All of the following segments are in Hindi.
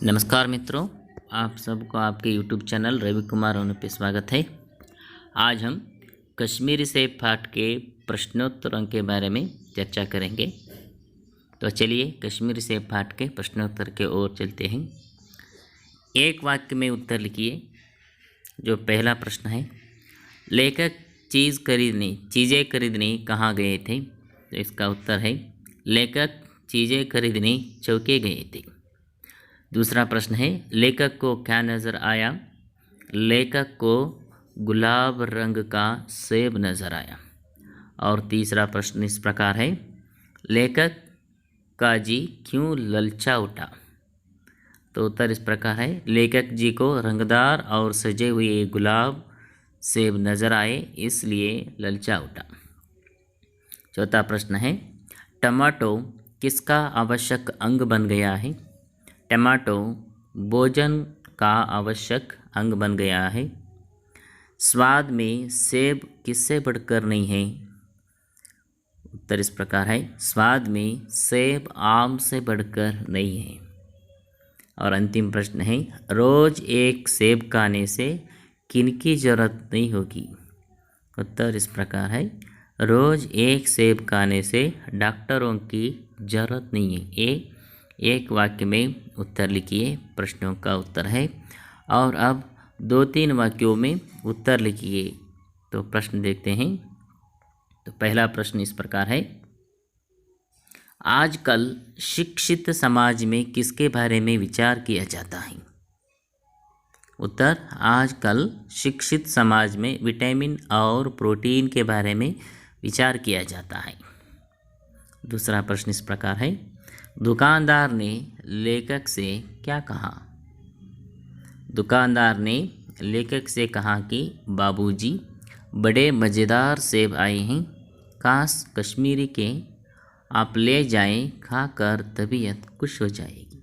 नमस्कार मित्रों, आप सबको आपके YouTube चैनल रवि कुमार ओनू पे स्वागत है। आज हम कश्मीरी से पाठ के प्रश्नोत्तरों के बारे में चर्चा करेंगे। तो चलिए कश्मीरी से पाठ के प्रश्नोत्तर के ओर चलते हैं। एक वाक्य में उत्तर लिखिए। जो पहला प्रश्न है, लेखक चीज़ें खरीदने कहाँ गए थे? तो इसका उत्तर है, लेखक चीज़ें खरीदने चौके गए थे। दूसरा प्रश्न है, लेखक को क्या नज़र आया? लेखक को गुलाब रंग का सेब नज़र आया। और तीसरा प्रश्न इस प्रकार है, लेखक का जी क्यों ललचा उठा? तो उत्तर इस प्रकार है, लेखक जी को रंगदार और सजे हुए गुलाब सेब नज़र आए, इसलिए ललचा उठा। चौथा प्रश्न है, टमाटो किसका आवश्यक अंग बन गया है? टमाटो भोजन का आवश्यक अंग बन गया है। स्वाद में सेब किससे बढ़कर नहीं है? उत्तर इस प्रकार है, स्वाद में सेब आम से बढ़कर नहीं है। और अंतिम प्रश्न है, रोज एक सेब खाने से किनकी जरूरत नहीं होगी? उत्तर इस प्रकार है, रोज एक सेब खाने से डॉक्टरों की जरूरत नहीं है। एक वाक्य में उत्तर लिखिए। प्रश्नों का उत्तर है। और अब 2-3 वाक्यों में उत्तर लिखिए। तो प्रश्न देखते हैं। तो पहला प्रश्न इस प्रकार है, आजकल शिक्षित समाज में किसके बारे में विचार किया जाता है? उत्तर, आजकल शिक्षित समाज में विटामिन और प्रोटीन के बारे में विचार किया जाता है। दूसरा प्रश्न इस प्रकार है, दुकानदार ने लेखक से क्या कहा? दुकानदार ने लेखक से कहा कि बाबूजी, बड़े मज़ेदार सेब आए हैं, काश कश्मीरी के आप ले जाएं, खाकर तबीयत खुश हो जाएगी।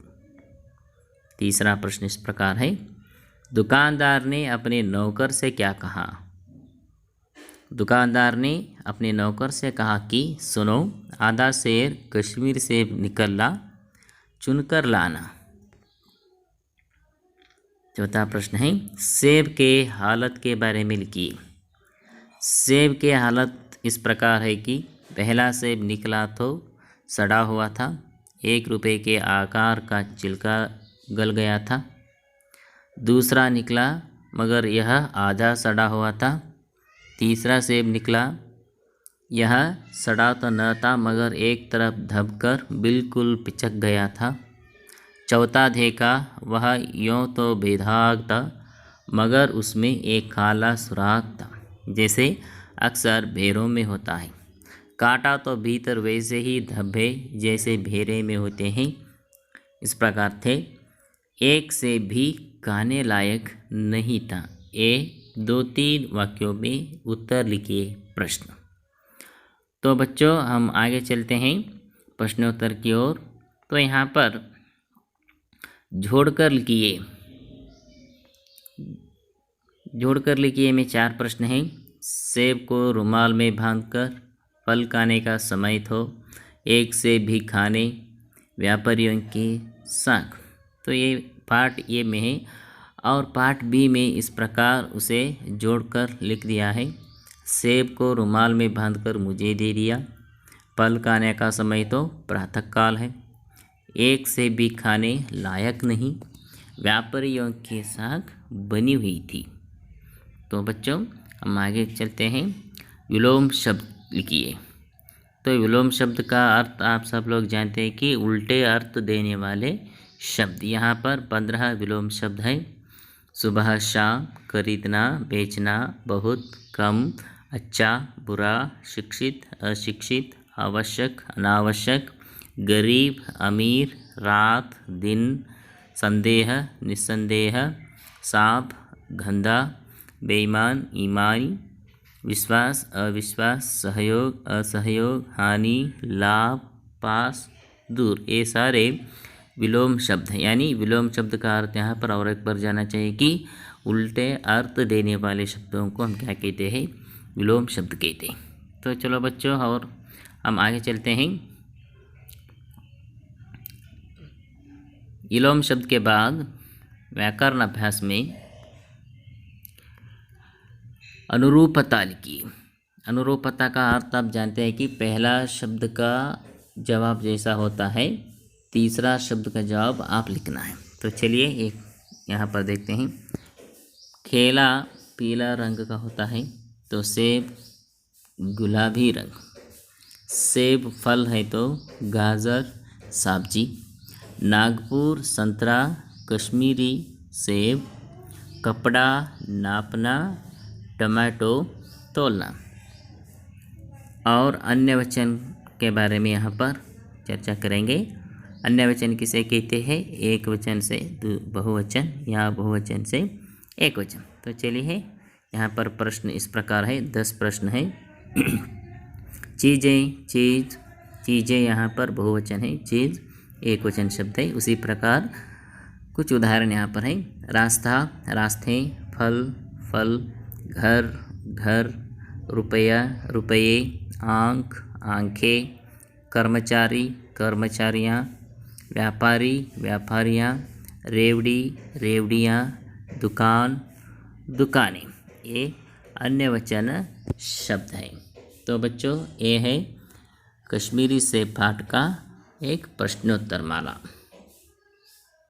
तीसरा प्रश्न इस प्रकार है, दुकानदार ने अपने नौकर से क्या कहा? दुकानदार ने अपने नौकर से कहा कि सुनो, आधा सेर कश्मीर सेब निकला, चुनकर लाना। चौथा प्रश्न है, सेब के हालत के बारे में लिखिए। सेब के हालत इस प्रकार है कि पहला सेब निकला तो सड़ा हुआ था, 1 रुपये के आकार का छिलका गल गया था। दूसरा निकला मगर यह आधा सड़ा हुआ था। तीसरा सेब निकला, यह सड़ा तो न था मगर एक तरफ दबकर बिल्कुल पिचक गया था। चौथा देखा, वह यूँ तो बेदाग था मगर उसमें एक काला सुराख था, जैसे अक्सर भेरों में होता है। काटा तो भीतर वैसे ही धब्बे जैसे भेरे में होते हैं, इस प्रकार थे। एक से भी खाने लायक नहीं था। 2-3 वाक्यों में उत्तर लिखिए प्रश्न। तो बच्चों, हम आगे चलते हैं प्रश्नोत्तर की ओर। तो यहाँ पर जोड़कर लिखिए में 4 प्रश्न हैं। सेब को रुमाल में बांधकर फल खाने का समय तो एक सेब भी खाने व्यापारियों की साख। तो ये पार्ट ए में है। और पार्ट बी में इस प्रकार उसे जोड़कर लिख दिया है, सेब को रुमाल में बांधकर मुझे दे दिया, फल खाने का समय तो प्रातःकाल है, एक सेब भी खाने लायक नहीं, व्यापारियों के साथ बनी हुई थी। तो बच्चों, हम आगे चलते हैं। विलोम शब्द लिखिए। तो विलोम शब्द का अर्थ आप सब लोग जानते हैं कि उल्टे अर्थ देने वाले शब्द। यहाँ पर 15 विलोम शब्द हैं। सुबह शाम, खरीदना, बेचना, बहुत, कम, अच्छा, बुरा, शिक्षित, अशिक्षित, आवश्यक, अनावश्यक, गरीब, अमीर, रात, दिन, संदेह, निस्संदेह, साफ, गंदा, बेईमान, ईमानी, विश्वास, अविश्वास, सहयोग, असहयोग, हानि, लाभ, पास, दूर, ये सारे विलोम शब्द हैं। यानी विलोम शब्द का अर्थ यहाँ पर और एक बार जाना चाहिए कि उल्टे अर्थ देने वाले शब्दों को हम क्या कहते हैं? विलोम शब्द कहते हैं। तो चलो बच्चों, और हम आगे चलते हैं। इलोम शब्द के बाद व्याकरण अभ्यास में अनुरूपता लिखी। अनुरूपता का अर्थ आप जानते हैं कि पहला शब्द का जवाब जैसा होता है तीसरा शब्द का जवाब आप लिखना है। तो चलिए एक यहाँ पर देखते हैं। केला पीला रंग का होता है, तो सेब गुलाबी रंग। सेब फल है तो गाजर सब्जी। नागपुर संतरा कश्मीरी सेब। कपड़ा नापना टमाटो तोलना। और अन्य वचन के बारे में यहाँ पर चर्चा करेंगे। अन्य वचन किसे कहते हैं? एक वचन से बहुवचन या बहुवचन से एक वचन। तो चलिए यहाँ पर प्रश्न इस प्रकार है, 10 प्रश्न है। चीज़ें चीज़, चीज़ें यहाँ पर बहुवचन है, चीज़ एक वचन शब्द है। उसी प्रकार कुछ उदाहरण यहाँ पर है। रास्ता रास्ते, फल फल, घर घर, रुपया रुपये, आँख आँखें, कर्मचारी कर्मचारियाँ, व्यापारी व्यापारियाँ, रेवड़ी रेवड़ियाँ, दुकान दुकानें। ये अन्य वचन शब्द है। तो बच्चों ये है कश्मीरी से पाठ का एक प्रश्नोत्तर माला।